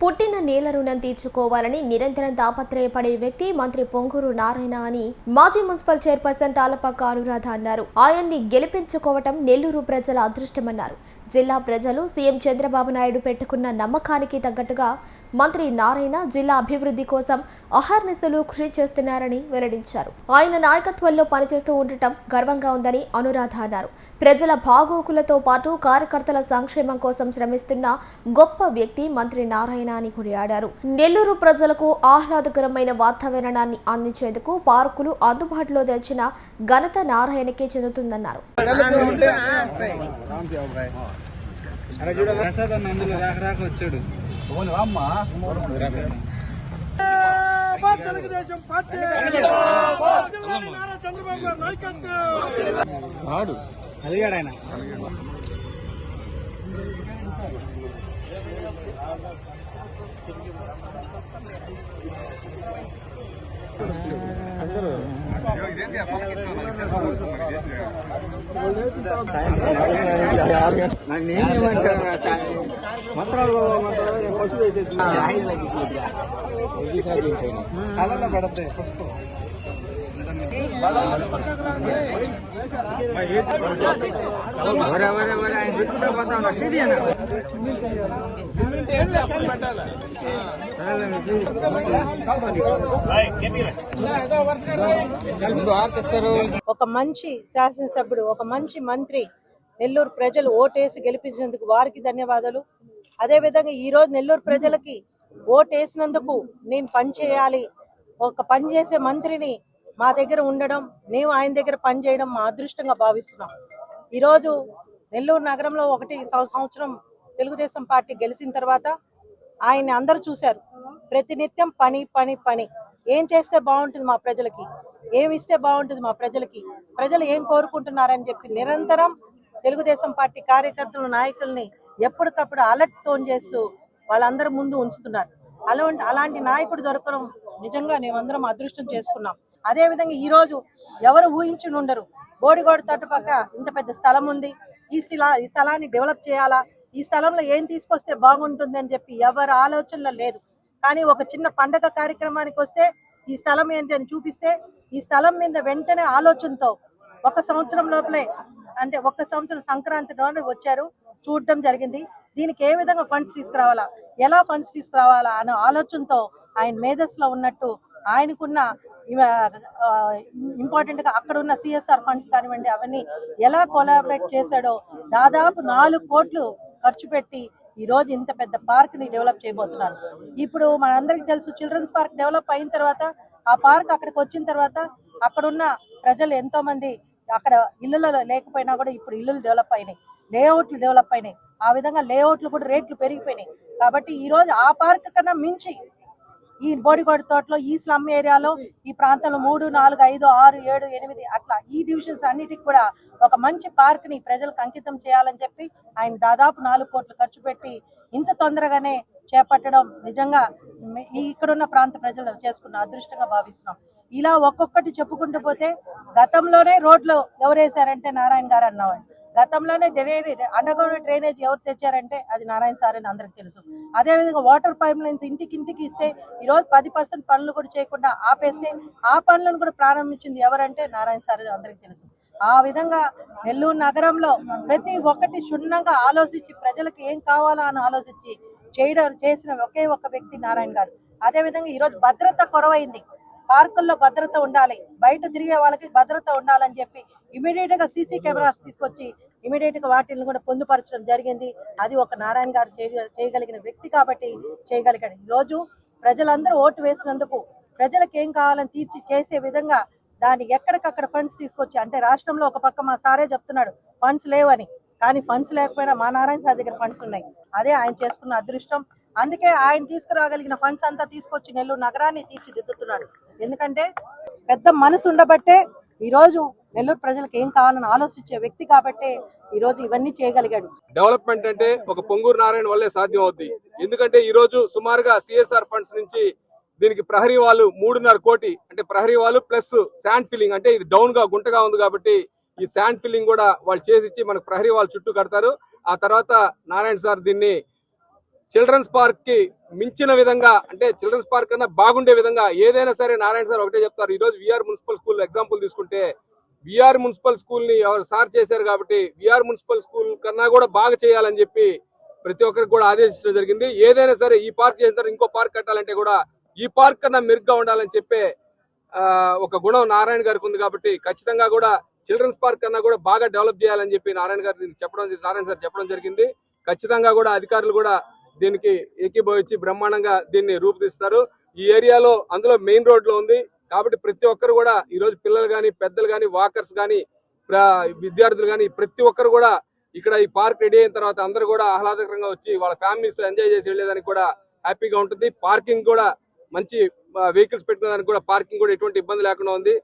పుట్టిన నేల రుణం తీర్చుకోవాలని నిరంతరం తాపత్రయపడే వ్యక్తి మంత్రి పొంగూరు నారాయణ అని మాజీ మున్సిపల్ చైర్పర్సన్ తాళపాక అనురాధ అన్నారు. ఆయన్ని గెలిపించుకోవటం నెల్లూరు ప్రజల అదృష్టమన్నారు. జిల్లా ప్రజలు సీఎం చంద్రబాబు నాయుడు పెట్టుకున్న నమ్మకానికి తగ్గట్టుగా మంత్రి నారాయణ జిల్లా అభివృద్ధి కోసం అహర్నిశలు కృషి చేస్తున్నారని వెల్లడించారు. ఆయన నాయకత్వంలో పనిచేస్తూ ఉండటం గర్వంగా ఉందని అనురాధ అన్నారు. ప్రజల బాగోగులతో పాటు కార్యకర్తల సంక్షేమం కోసం శ్రమిస్తున్న గొప్ప వ్యక్తి మంత్రి నారాయణ అని కొనియాడారు. నెల్లూరు ప్రజలకు ఆహ్లాదకరమైన వాతావరణాన్ని అందించేందుకు పార్కులు అందుబాటులో తెచ్చిన ఘనత నారాయణకే చెందుతుందన్నారు. అడిగాడు ఆయన. మంత్రాలు పశువు వేసేది కళ్ళ పడతాయి పసుపు. ఒక మంచి శాసనసభ్యుడు, ఒక మంచి మంత్రి నెల్లూరు ప్రజలు ఓటేసి గెలిపించినందుకు వారికి ధన్యవాదాలు. అదేవిధంగా ఈరోజు నెల్లూరు ప్రజలకి ఓటేసినందుకు నేను పనిచేయాలి, ఒక పని చేసే మంత్రిని మా దగ్గర ఉండడం, మేము ఆయన దగ్గర పనిచేయడం మా అదృష్టంగా భావిస్తున్నాం. ఈరోజు నెల్లూరు నగరంలో ఒకటి సంవత్సరం తెలుగుదేశం పార్టీ గెలిచిన తర్వాత ఆయన్ని అందరూ చూశారు. ప్రతినిత్యం పని పని పని. ఏం చేస్తే బాగుంటుంది మా ప్రజలకి, ఏమి ఇస్తే బాగుంటుంది మా ప్రజలకి, ప్రజలు ఏం కోరుకుంటున్నారని చెప్పి నిరంతరం తెలుగుదేశం పార్టీ కార్యకర్తలు నాయకుల్ని ఎప్పటికప్పుడు అలర్ట్ టోన్ చేస్తూ వాళ్ళందరి ముందు ఉంచుతున్నారు. అలాంటి నాయకుడు దొరకడం నిజంగా మేమందరం అదృష్టం చేసుకున్నాం. అదేవిధంగా ఈరోజు ఎవరు ఊహించి ఉండరు, బోడిగోడ తట్టుపక్క ఇంత పెద్ద స్థలం ఉంది, ఈ స్థలాన్ని డెవలప్ చేయాలా, ఈ స్థలంలో ఏం తీసుకొస్తే బాగుంటుంది అని చెప్పి ఎవరి ఆలోచనలో లేదు. కానీ ఒక చిన్న పండగ కార్యక్రమానికి వస్తే ఈ స్థలం ఏంటి అని చూపిస్తే ఈ స్థలం మీద వెంటనే ఆలోచనతో ఒక సంవత్సరం లోపలే, అంటే ఒక సంవత్సరం సంక్రాంతిలోనే వచ్చారు, చూడడం జరిగింది. దీనికి ఏ విధంగా ఫండ్స్ తీసుకురావాలా, ఎలా ఫండ్స్ తీసుకురావాలా అనే ఆలోచనతో ఆయన మేధస్సులో ఉన్నట్టు ఆయనకున్న ఇంపార్టెంట్ గా అక్కడ ఉన్న సిఎస్ఆర్ ఫండ్స్ కానివ్వండి, అవన్నీ ఎలా కొలాబరేట్ చేశాడో దాదాపు 4 కోట్లు ఖర్చు పెట్టి ఈ రోజు ఇంత పెద్ద పార్క్ ని డెవలప్ చేయబోతున్నారు. ఇప్పుడు మనందరికీ తెలుసు, చిల్డ్రన్స్ పార్క్ డెవలప్ అయిన తర్వాత ఆ పార్క్ అక్కడికి వచ్చిన తర్వాత అక్కడున్న ప్రజలు ఎంతో మంది అక్కడ ఇళ్ళలో లేకపోయినా కూడా ఇప్పుడు ఇల్లులు డెవలప్ అయినాయి, లేఅవుట్లు డెవలప్ అయినాయి. ఆ విధంగా లేఅవుట్లు కూడా రేట్లు పెరిగిపోయినాయి. కాబట్టి ఈ రోజు ఆ పార్క్ కన్నా మించి ఈ బోడిగోడ తోటలో, ఈ స్లమ్ ఏరియాలో, ఈ ప్రాంతంలో 3, 4, 5, 6, 7, 8 అట్లా ఈ డివిజన్స్ అన్నిటికి కూడా ఒక మంచి పార్క్ ని ప్రజలకు అంకితం చేయాలని చెప్పి ఆయన దాదాపు 4 కోట్లు ఖర్చు పెట్టి ఇంత తొందరగానే చేపట్టడం నిజంగా ఇక్కడున్న ప్రాంత ప్రజలు చేసుకున్న అదృష్టంగా భావిస్తున్నాం. ఇలా ఒక్కొక్కటి చెప్పుకుంటూ పోతే గతంలోనే రోడ్లు ఎవరు వేశారంటే నారాయణ గారు అన్నవాడు. గతంలోనే అండర్గ్రౌండ్ డ్రైనేజ్ ఎవరు తెచ్చారంటే అది నారాయణ సార్ అని అందరికి తెలుసు. అదేవిధంగా వాటర్ పైప్ లైన్స్ ఇంటికి ఇస్తే ఈరోజు 10% పనులు కూడా చేయకుండా ఆపేస్తే ఆ పనులను కూడా ప్రారంభించింది ఎవరంటే నారాయణ సార్ అందరికి తెలుసు. ఆ విధంగా నెల్లూరు నగరంలో ప్రతి ఒక్కటి క్షుణ్ణంగా ఆలోచించి ప్రజలకు ఏం కావాలా అని ఆలోచించి చేసిన ఒకే ఒక వ్యక్తి నారాయణ గారు. అదేవిధంగా ఈరోజు భద్రత కొరవైంది, పార్కుల్లో భద్రత ఉండాలి, బయట తిరిగే వాళ్ళకి భద్రత ఉండాలని చెప్పి ఇమీడియట్ గా సీసీ కెమెరాస్ తీసుకొచ్చి ఇమీడియట్ గా వాటిని కూడా పొందుపరచడం జరిగింది. అది ఒక నారాయణ గారు చేయగలిగిన వ్యక్తి కాబట్టి చేయగలిగాడు. ఈరోజు ప్రజలందరూ ఓటు వేసినందుకు ప్రజలకు ఏం కావాలని తీర్చి చేసే విధంగా దాన్ని ఎక్కడికక్కడ ఫండ్స్ తీసుకొచ్చి, అంటే రాష్ట్రంలో ఒక పక్క మా సారే చెప్తున్నాడు ఫండ్స్ లేవని, కానీ ఫండ్స్ లేకపోయినా మా నారాయణ సార్ దగ్గర ఫండ్స్ ఉన్నాయి. అదే ఆయన చేసుకున్న అదృష్టం. అందుకే ఆయన తీసుకురాగలిగిన ఫండ్స్ అంతా తీసుకొచ్చి నెల్లూరు నగరాన్ని తీర్చిదిద్దుతున్నాడు. ఎందుకంటే పెద్ద మనసు ఉండబట్టే ఈరోజు నెల్లూరు ప్రజలకు ఏం కావాలని ఆలోచించే వ్యక్తి కాబట్టి ఈరోజు ఇవన్నీ చేయగలిగాడు. డెవలప్మెంట్ అంటే ఒక పొంగూరు నారాయణ వల్లే సాధ్యం అవుద్ది. ఎందుకంటే ఈ రోజు సుమారుగా సిఎస్ఆర్ ఫండ్స్ నుంచి దీనికి ప్రహరీ వాళ్ళు 3.5 కోటి, అంటే ప్రహరీ వాళ్ళు ప్లస్ శాండ్ ఫిల్లింగ్, అంటే ఇది డౌన్ గా గుంటగా ఉంది కాబట్టి ఈ శాండ్ ఫిల్లింగ్ కూడా వాళ్ళు చేసి ఇచ్చి మనకు ప్రహరీ వాళ్ళు చుట్టూ కడతారు. ఆ తర్వాత నారాయణ సార్ దీన్ని చిల్డ్రన్స్ పార్క్ కి మించిన విధంగా, అంటే చిల్డ్రన్స్ పార్క్ కన్నా బాగుండే విధంగా ఏదైనా సరే నారాయణ సార్ ఒకటే చెప్తారు. ఈ రోజు విఆర్ మున్సిపల్ స్కూల్ ఎగ్జాంపుల్ తీసుకుంటే, విఆర్ మున్సిపల్ స్కూల్ ని ఎవరు సార్ చేశారు కాబట్టి విఆర్ మున్సిపల్ స్కూల్ కన్నా కూడా బాగా చేయాలని చెప్పి ప్రతి ఒక్కరికి కూడా ఆదేశించడం జరిగింది. ఏదైనా సరే ఈ పార్క్ చేసిన తర్వాత ఇంకో పార్క్ కట్టాలంటే కూడా ఈ పార్క్ కన్నా మెరుగ్గా ఉండాలని చెప్పే ఒక గుణం నారాయణ గారికి ఉంది. కాబట్టి ఖచ్చితంగా కూడా చిల్డ్రన్స్ పార్క్ కన్నా కూడా బాగా డెవలప్ చేయాలని చెప్పి నారాయణ సార్ చెప్పడం జరిగింది. ఖచ్చితంగా కూడా అధికారులు కూడా దీనికి ఏకీభవించి బ్రహ్మాండంగా దీన్ని రూపుదిస్తారు. ఈ ఏరియాలో అందులో మెయిన్ రోడ్ లో ఉంది కాబట్టి ప్రతి ఒక్కరు కూడా ఈ రోజు పిల్లలు గాని, పెద్దలు గాని, వాకర్స్ గాని, విద్యార్థులు గాని ప్రతి ఒక్కరు కూడా ఇక్కడ ఈ పార్క్ రెడీ అయిన తర్వాత అందరూ కూడా ఆహ్లాదకరంగా వచ్చి వాళ్ళ ఫ్యామిలీస్ తో ఎంజాయ్ చేసి వెళ్లేదానికి కూడా హ్యాపీగా ఉంటుంది. పార్కింగ్ కూడా మంచి వెహికల్స్ పెట్టుకోవడానికి కూడా పార్కింగ్ కూడా ఎటువంటి ఇబ్బంది లేకుండా ఉంది.